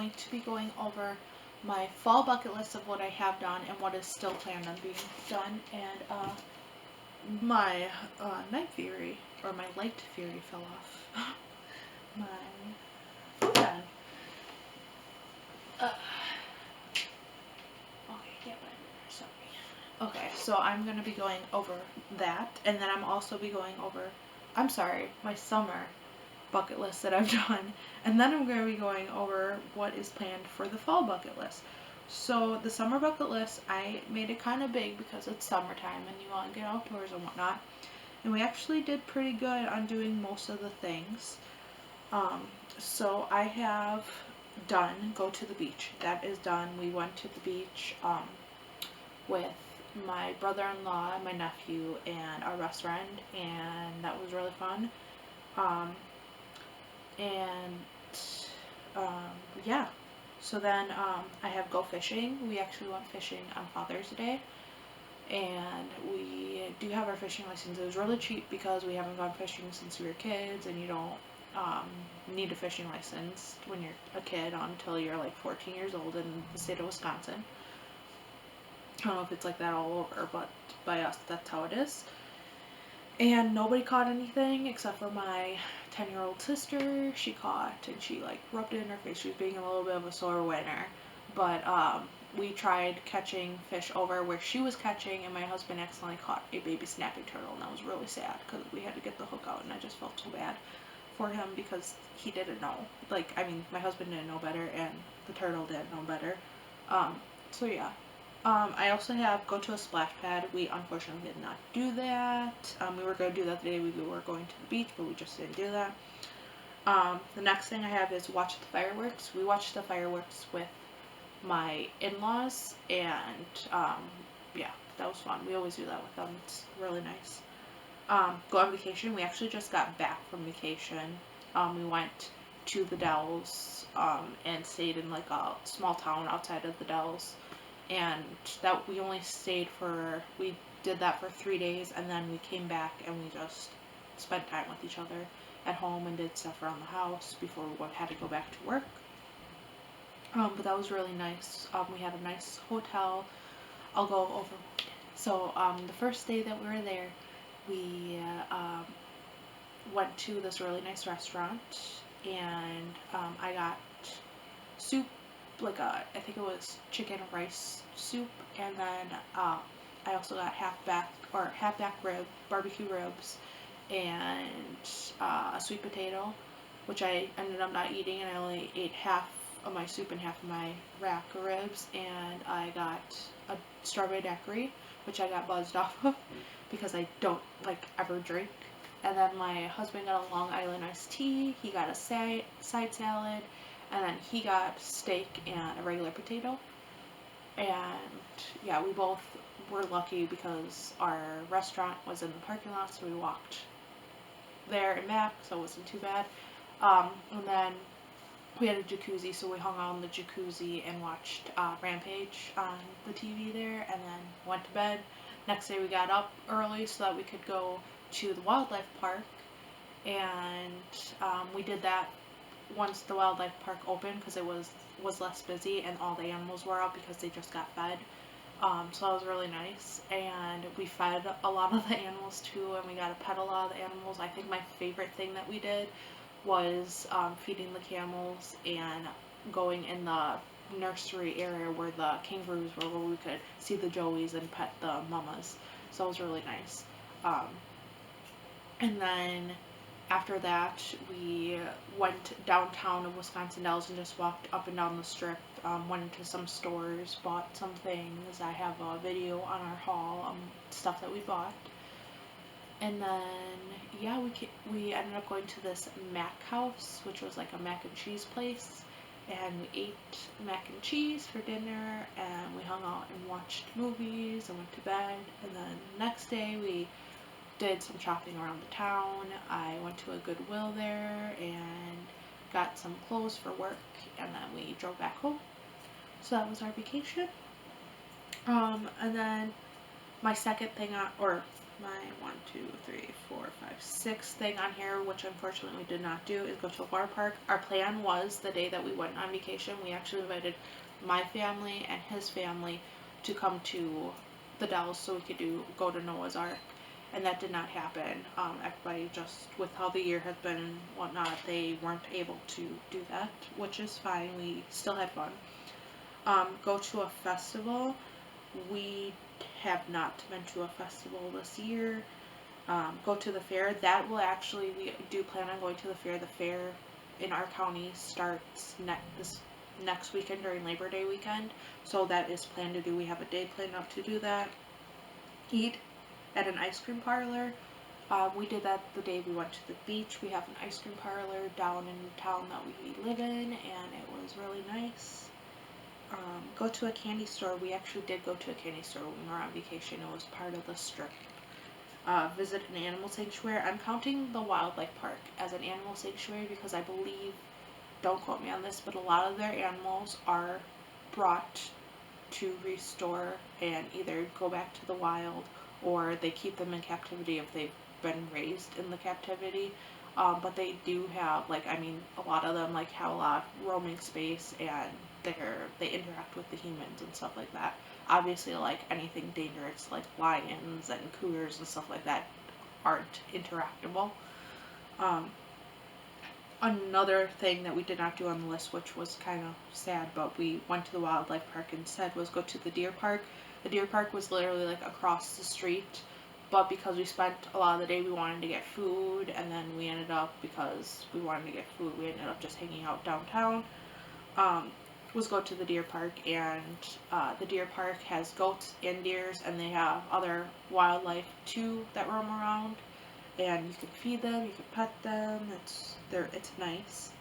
going to be going over my fall bucket list of what I have done and what is still planned on being done. And my night fury, or my light fury, fell off. My food pen. Okay, yeah, sorry. Okay, so I'm going to be going over that, and then I'm also be going over, I'm sorry, my summer bucket list that I've done, and then I'm going to be going over what is planned for the fall bucket list. So the summer bucket list, I made it kind of big because it's summertime and you want to get outdoors and whatnot, and we actually did pretty good on doing most of the things. So I have done go to the beach. That is done. We went to the beach with my brother-in-law, my nephew, and our best friend, and that was really fun. And yeah, so then I have go fishing. We actually went fishing on Father's Day, and we do have our fishing license. It was really cheap because we haven't gone fishing since we were kids, and you don't need a fishing license when you're a kid until you're like 14 years old in the state of Wisconsin. I don't know if it's like that all over, but by us, that's how it is. And nobody caught anything except for my 10-year-old sister. She caught, and she like rubbed it in her face. She was being a little bit of a sore winner. But we tried catching fish over where she was catching, and my husband accidentally caught a baby snapping turtle, and that was really sad because we had to get the hook out, and I just felt so bad for him because he didn't know. Like, I mean, my husband didn't know better, and the turtle didn't know better. So yeah. I also have go to a splash pad. We unfortunately did not do that. We were going to do that the day we were going to the beach, but we just didn't do that. The next thing I have is watch the fireworks. We watched the fireworks with my in-laws, and yeah, that was fun. We always do that with them. It's really nice. Go on vacation. We actually just got back from vacation. We went to the Dells and stayed in like a small town outside of the Dells. And that we only stayed for, we did that for 3 days, and then we came back and we just spent time with each other at home and did stuff around the house before we had to go back to work. But that was really nice. We had a nice hotel. I'll go over. So the first day that we were there, we went to this really nice restaurant, and I got soup, like I think it was chicken and rice soup, and then I also got half back rib, barbecue ribs, and a sweet potato, which I ended up not eating, and I only ate half of my soup and half of my rack of ribs. And I got a strawberry daiquiri, which I got buzzed off of because I don't like ever drink. And then my husband got a Long Island iced tea. He got a side salad, and then he got steak and a regular potato. And yeah, we both were lucky because our restaurant was in the parking lot, so we walked there and back, so it wasn't too bad. And then we had a jacuzzi, so we hung out in the jacuzzi and watched Rampage on the TV there, and then went to bed. Next day we got up early so that we could go to the wildlife park, and we did that once the wildlife park opened because it was less busy and all the animals were out because they just got fed. So that was really nice, and we fed a lot of the animals too, and we got to pet a lot of the animals. I think my favorite thing that we did was feeding the camels and going in the nursery area where the kangaroos were, where we could see the joeys and pet the mamas. So it was really nice. And then after that, we went downtown of Wisconsin Dells and just walked up and down the strip, went into some stores, bought some things. I have a video on our haul, stuff that we bought. And then, yeah, we ended up going to this Mac house, which was like a mac and cheese place. And we ate mac and cheese for dinner, and we hung out and watched movies and went to bed. And then the next day, we did some shopping around the town. I went to a Goodwill there and got some clothes for work, and then we drove back home. So that was our vacation. And then my second thing, or my 6th thing on here, which unfortunately we did not do, is go to a water park. Our plan was the day that we went on vacation, we actually invited my family and his family to come to the Dells so we could go to Noah's Ark, and that did not happen. Everybody, just with how the year has been and whatnot, they weren't able to do that, which is fine. We still had fun. Go to a festival. We have not been to a festival this year. Go to the fair. That will actually, we do plan on going to the fair. The fair in our county starts this next weekend during Labor Day weekend, so that is planned to do. We have a day planned out to do that. Eat at an ice cream parlor. We did that the day we went to the beach. We have an ice cream parlor down in town that we live in, and it was really nice. Go to a candy store. We actually did go to a candy store when we were on vacation. It was part of the strip. Visit an animal sanctuary. I'm counting the wildlife park as an animal sanctuary because I believe, don't quote me on this, but a lot of their animals are brought to restore and either go back to the wild, or they keep them in captivity if they've been raised in the captivity. But they do have, like, I mean, a lot of them, like, have a lot of roaming space, and they interact with the humans and stuff like that. Obviously, like, anything dangerous, like lions and cougars and stuff like that, aren't interactable. Another thing that we did not do on the list, which was kind of sad, but we went to the wildlife park instead, was go to the deer park. The deer park was literally like across the street, but because we spent a lot of the day, we wanted to get food, and then we ended up, because we wanted to get food, we ended up just hanging out downtown. Was go to the deer park, and the deer park has goats and deers, and they have other wildlife too that roam around, and you can feed them, you can pet them. It's nice.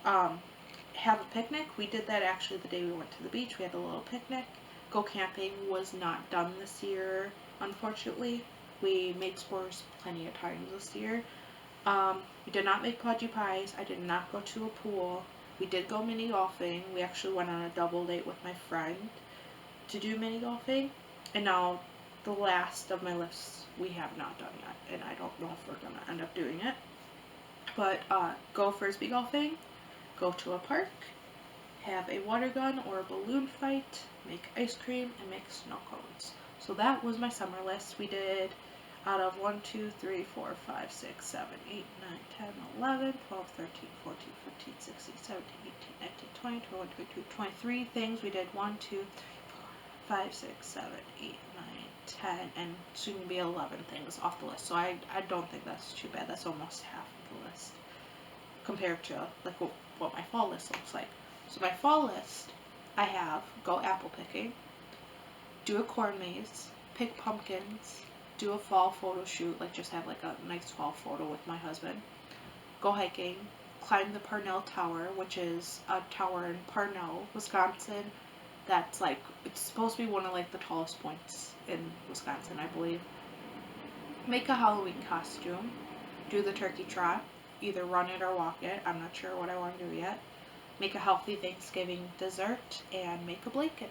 Have a picnic. We did that actually the day we went to the beach. We had a little picnic. Go camping was not done this year, unfortunately. We made s'mores plenty of times this year. We did not make pudgy pies. I did not go to a pool. We did go mini golfing. We actually went on a double date with my friend to do mini golfing. And now the last of my lists we have not done yet, and I don't know if we're going to end up doing it. But go frisbee golfing, go to a park, have a water gun or a balloon fight, make ice cream, and make snow cones. So that was my summer list. We did out of 1, 2, 3, 4, 5, 6, 7, 8, 9, 10, 11, 12, 13, 14, 15, 16, 17, 18, 19, 20, 21, 22, 23 things. We did 1, 2, 4, 5, 6, 7, 8, 9, 10, and soon to be 11 things off the list. So I don't think that's too bad. That's almost half of the list compared to like what my fall list looks like. So my fall list, I have go apple picking, do a corn maze, pick pumpkins, do a fall photo shoot, like just have like a nice fall photo with my husband, go hiking, climb the Parnell Tower, which is a tower in Parnell, Wisconsin. That's like, it's supposed to be one of like the tallest points in Wisconsin, I believe. Make a Halloween costume, do the turkey trot, either run it or walk it. I'm not sure what I want to do yet. Make a healthy Thanksgiving dessert, and make a blanket.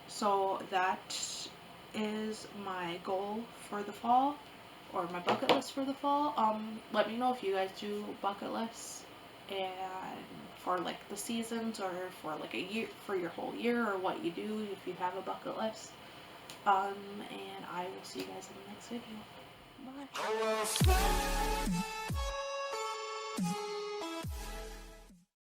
So that is my goal for the fall, or my bucket list for the fall. Let me know if you guys do bucket lists, and for like the seasons, or for like a year, for your whole year, or what you do if you have a bucket list. And I will see you guys in the next video. Bye.